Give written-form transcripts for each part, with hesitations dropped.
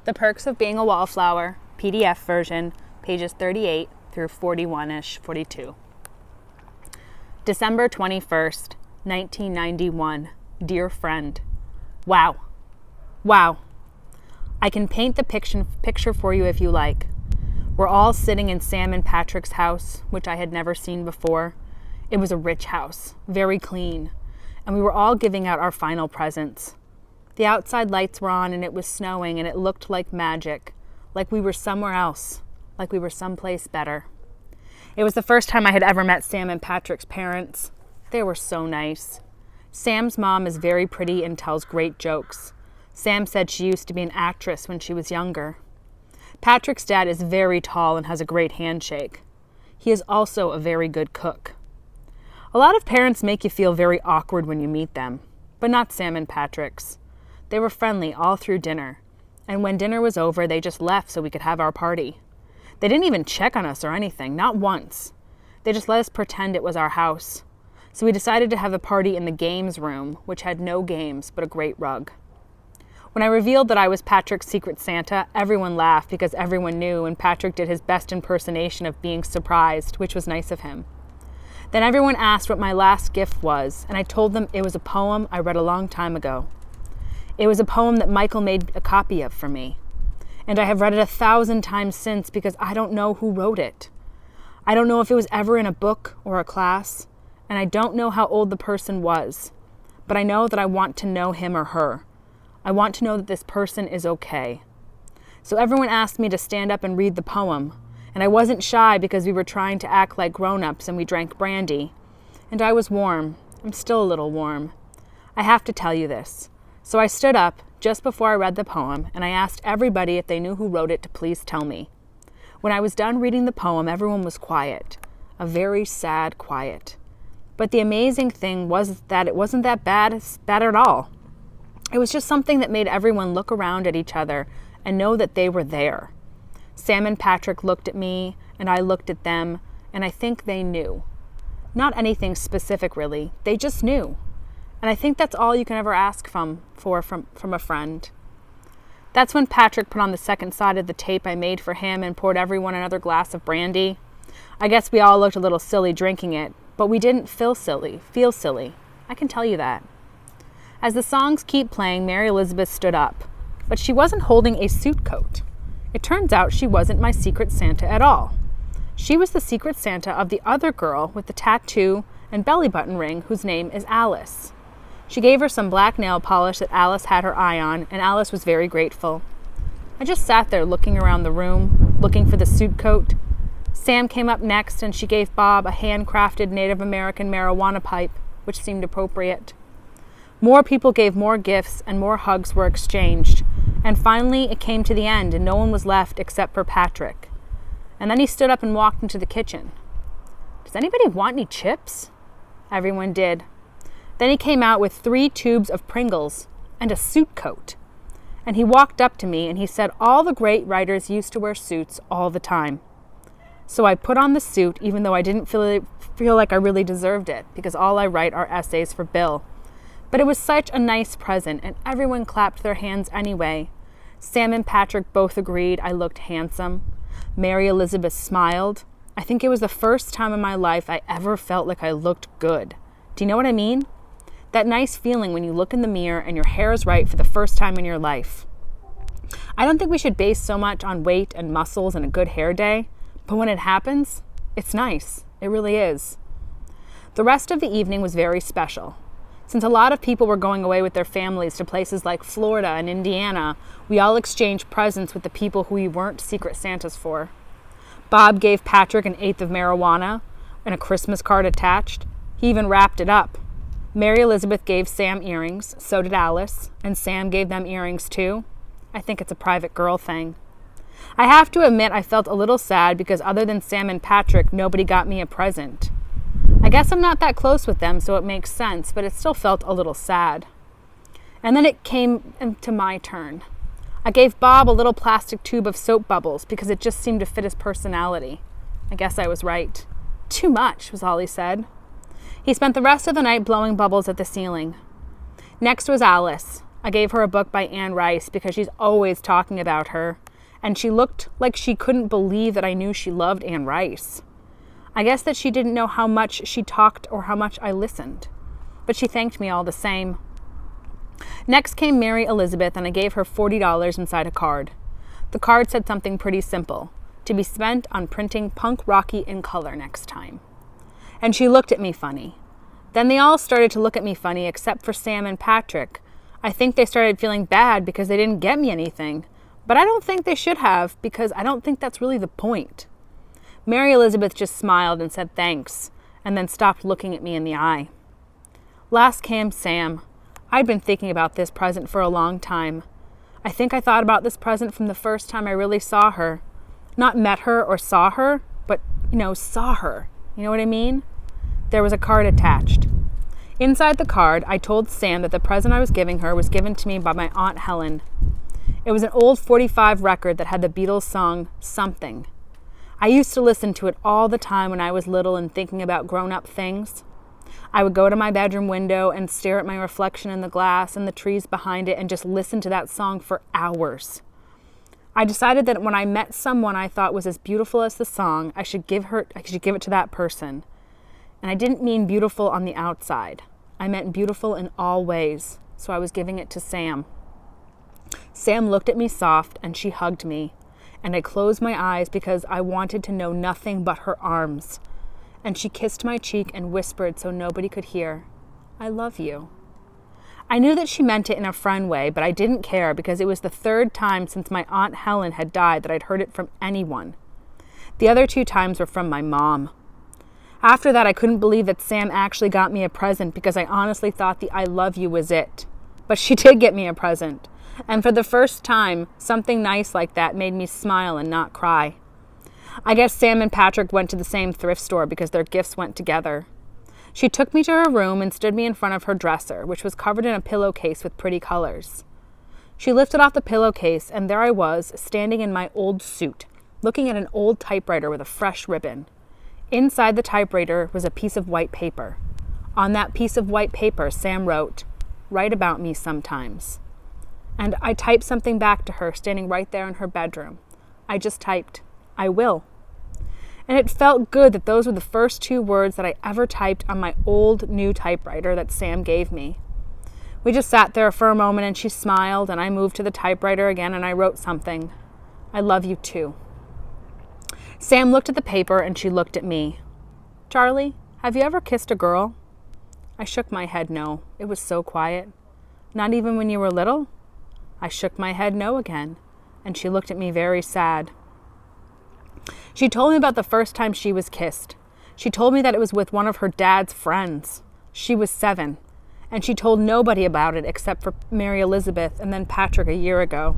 The Perks of Being a Wallflower, PDF version, pages 38 through 41-ish, 42. December 21st, 1991. Dear friend. Wow. Wow. I can paint the picture for you if you like. We're all sitting in Sam and Patrick's house, which I had never seen before. It was a rich house, very clean, and we were all giving out our final presents. The outside lights were on and it was snowing and it looked like magic, like we were somewhere else, like we were someplace better. It was the first time I had ever met Sam and Patrick's parents. They were so nice. Sam's mom is very pretty and tells great jokes. Sam said she used to be an actress when she was younger. Patrick's dad is very tall and has a great handshake. He is also a very good cook. A lot of parents make you feel very awkward when you meet them, but not Sam and Patrick's. They were friendly all through dinner, and when dinner was over, they just left so we could have our party. They didn't even check on us or anything, not once. They just let us pretend it was our house. So we decided to have the party in the games room, which had no games but a great rug. When I revealed that I was Patrick's Secret Santa, everyone laughed because everyone knew, and Patrick did his best impersonation of being surprised, which was nice of him. Then everyone asked what my last gift was, and I told them it was a poem I read a long time ago. It was a poem that Michael made a copy of for me, and I have read it 1,000 times since because I don't know who wrote it. I don't know if it was ever in a book or a class, and I don't know how old the person was, but I know that I want to know him or her. I want to know that this person is okay. So everyone asked me to stand up and read the poem, and I wasn't shy because we were trying to act like grown-ups and we drank brandy. And I was warm. I'm still a little warm. I have to tell you this. So I stood up just before I read the poem, and I asked everybody if they knew who wrote it to please tell me. When I was done reading the poem, everyone was quiet, a very sad quiet. But the amazing thing was that it wasn't that bad at all. It was just something that made everyone look around at each other and know that they were there. Sam and Patrick looked at me, and I looked at them, and I think they knew. Not anything specific, really. They just knew. And I think that's all you can ever ask from a friend. That's when Patrick put on the second side of the tape I made for him and poured everyone another glass of brandy. I guess we all looked a little silly drinking it, but we didn't feel silly. I can tell you that. As the songs keep playing, Mary Elizabeth stood up, but she wasn't holding a suit coat. It turns out she wasn't my Secret Santa at all. She was the Secret Santa of the other girl with the tattoo and belly button ring whose name is Alice. She gave her some black nail polish that Alice had her eye on, and Alice was very grateful. I just sat there looking around the room, looking for the suit coat. Sam came up next, and she gave Bob a handcrafted Native American marijuana pipe, which seemed appropriate. More people gave more gifts, and more hugs were exchanged. And finally, it came to the end, and no one was left except for Patrick. And then he stood up and walked into the kitchen. Does anybody want any chips? Everyone did. Then he came out with 3 tubes of Pringles and a suit coat. And he walked up to me and he said all the great writers used to wear suits all the time. So I put on the suit even though I didn't feel like I really deserved it because all I write are essays for Bill. But it was such a nice present and everyone clapped their hands anyway. Sam and Patrick both agreed I looked handsome. Mary Elizabeth smiled. I think it was the first time in my life I ever felt like I looked good. Do you know what I mean? That nice feeling when you look in the mirror and your hair is right for the first time in your life. I don't think we should base so much on weight and muscles and a good hair day, but when it happens, it's nice. It really is. The rest of the evening was very special. Since a lot of people were going away with their families to places like Florida and Indiana, we all exchanged presents with the people who we weren't Secret Santas for. Bob gave Patrick an 1/8 of marijuana and a Christmas card attached. He even wrapped it up. Mary Elizabeth gave Sam earrings, so did Alice, and Sam gave them earrings too. I think it's a private girl thing. I have to admit I felt a little sad because other than Sam and Patrick, nobody got me a present. I guess I'm not that close with them, so it makes sense, but it still felt a little sad. And then it came to my turn. I gave Bob a little plastic tube of soap bubbles because it just seemed to fit his personality. I guess I was right. Too much, was all he said. He spent the rest of the night blowing bubbles at the ceiling. Next was Alice. I gave her a book by Anne Rice because she's always talking about her, and she looked like she couldn't believe that I knew she loved Anne Rice. I guess that she didn't know how much she talked or how much I listened, but she thanked me all the same. Next came Mary Elizabeth, and I gave her $40 inside a card. The card said something pretty simple: to be spent on printing Punk Rocky in color next time. And she looked at me funny. Then they all started to look at me funny except for Sam and Patrick. I think they started feeling bad because they didn't get me anything. But I don't think they should have, because I don't think that's really the point. Mary Elizabeth just smiled and said thanks, and then stopped looking at me in the eye. Last came Sam. I'd been thinking about this present for a long time. I think I thought about this present from the first time I really saw her. Not met her or saw her, but, saw her. You know what I mean? There was a card attached. Inside the card, I told Sam that the present I was giving her was given to me by my Aunt Helen. It was an old 45 record that had the Beatles song, Something. I used to listen to it all the time when I was little and thinking about grown-up things. I would go to my bedroom window and stare at my reflection in the glass and the trees behind it and just listen to that song for hours. I decided that when I met someone I thought was as beautiful as the song, I should give it to that person. And I didn't mean beautiful on the outside. I meant beautiful in all ways, so I was giving it to Sam. Sam looked at me soft, and she hugged me, and I closed my eyes because I wanted to know nothing but her arms. And she kissed my cheek and whispered so nobody could hear, "I love you." I knew that she meant it in a friend way, but I didn't care because it was the third time since my Aunt Helen had died that I'd heard it from anyone. The other 2 times were from my mom. After that, I couldn't believe that Sam actually got me a present because I honestly thought the I love you was it. But she did get me a present. And for the first time, something nice like that made me smile and not cry. I guess Sam and Patrick went to the same thrift store because their gifts went together. She took me to her room and stood me in front of her dresser, which was covered in a pillowcase with pretty colors. She lifted off the pillowcase, and there I was, standing in my old suit, looking at an old typewriter with a fresh ribbon. Inside the typewriter was a piece of white paper. On that piece of white paper, Sam wrote, "Write about me sometimes." And I typed something back to her, standing right there in her bedroom. I just typed, "I will." And it felt good that those were the first 2 words that I ever typed on my old new typewriter that Sam gave me. We just sat there for a moment and she smiled, and I moved to the typewriter again and I wrote something. "I love you too." Sam looked at the paper and she looked at me. "Charlie, have you ever kissed a girl?" I shook my head no. It was so quiet. "Not even when you were little?" I shook my head no again, and she looked at me very sad. She told me about the first time she was kissed. She told me that it was with one of her dad's friends. She was 7, and she told nobody about it except for Mary Elizabeth and then Patrick a year ago.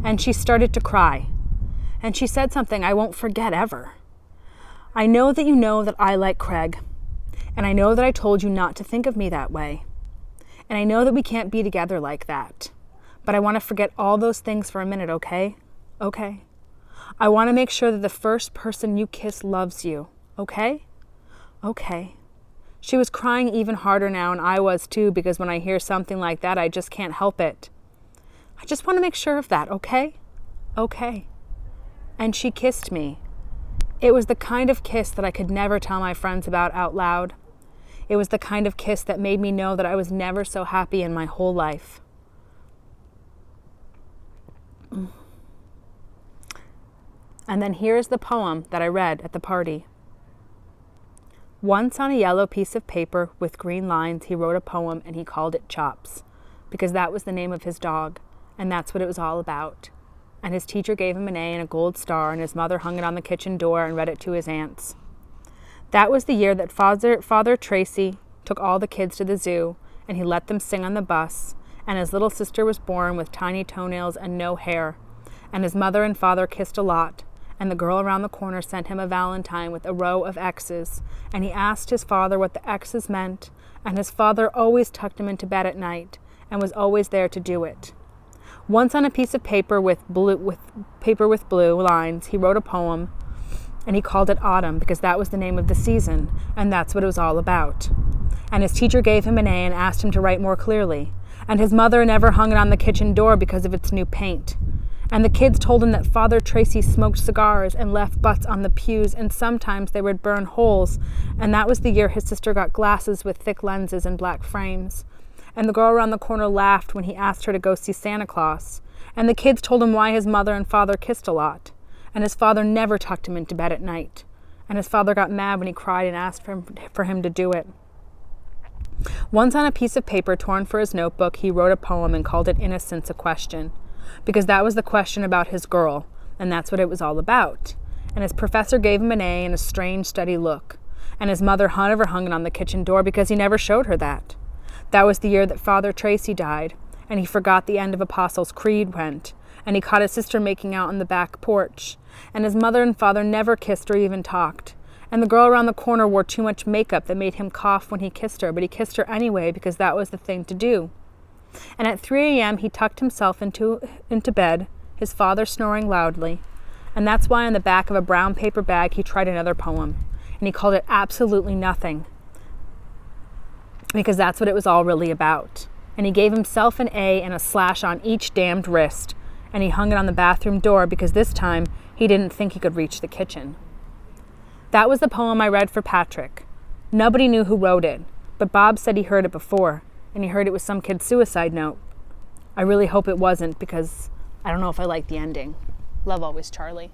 And she started to cry. And she said something I won't forget ever. "I know that you know that I like Craig. And I know that I told you not to think of me that way. And I know that we can't be together like that. But I want to forget all those things for a minute, okay? Okay. I want to make sure that the first person you kiss loves you, okay? Okay." She was crying even harder now, and I was too, because when I hear something like that, I just can't help it. "I just want to make sure of that, okay? Okay." And she kissed me. It was the kind of kiss that I could never tell my friends about out loud. It was the kind of kiss that made me know that I was never so happy in my whole life. And then here's the poem that I read at the party. Once on a yellow piece of paper with green lines, he wrote a poem and he called it Chops, because that was the name of his dog, and that's what it was all about. And his teacher gave him an A and a gold star, and his mother hung it on the kitchen door and read it to his aunts. That was the year that Father Tracy took all the kids to the zoo, and he let them sing on the bus, and his little sister was born with tiny toenails and no hair, and his mother and father kissed a lot, and the girl around the corner sent him a valentine with a row of X's, and he asked his father what the X's meant, and his father always tucked him into bed at night, and was always there to do it. Once on a piece of paper with blue lines, he wrote a poem, and he called it Autumn, because that was the name of the season, and that's what it was all about. And his teacher gave him an A and asked him to write more clearly. And his mother never hung it on the kitchen door because of its new paint. And the kids told him that Father Tracy smoked cigars and left butts on the pews, and sometimes they would burn holes. And that was the year his sister got glasses with thick lenses and black frames. And the girl around the corner laughed when he asked her to go see Santa Claus. And the kids told him why his mother and father kissed a lot. And his father never tucked him into bed at night. And his father got mad when he cried and asked for him to do it. Once on a piece of paper torn for his notebook, he wrote a poem and called it Innocence, a Question, because that was the question about his girl, and that's what it was all about. And his professor gave him an A and a strange, steady look. And his mother never hung it on the kitchen door because he never showed her that. That was the year that Father Tracy died, and he forgot the end of Apostles' Creed went, and he caught his sister making out on the back porch. And his mother and father never kissed or even talked. And the girl around the corner wore too much makeup that made him cough when he kissed her, but he kissed her anyway because that was the thing to do. And at 3 a.m. he tucked himself into bed, his father snoring loudly. And that's why on the back of a brown paper bag he tried another poem. And he called it Absolutely Nothing, because that's what it was all really about. And he gave himself an A and a slash on each damned wrist. And he hung it on the bathroom door because this time he didn't think he could reach the kitchen. That was the poem I read for Patrick. Nobody knew who wrote it, but Bob said he heard it before, and he heard it was some kid's suicide note. I really hope it wasn't, because I don't know if I like the ending. Love always, Charlie.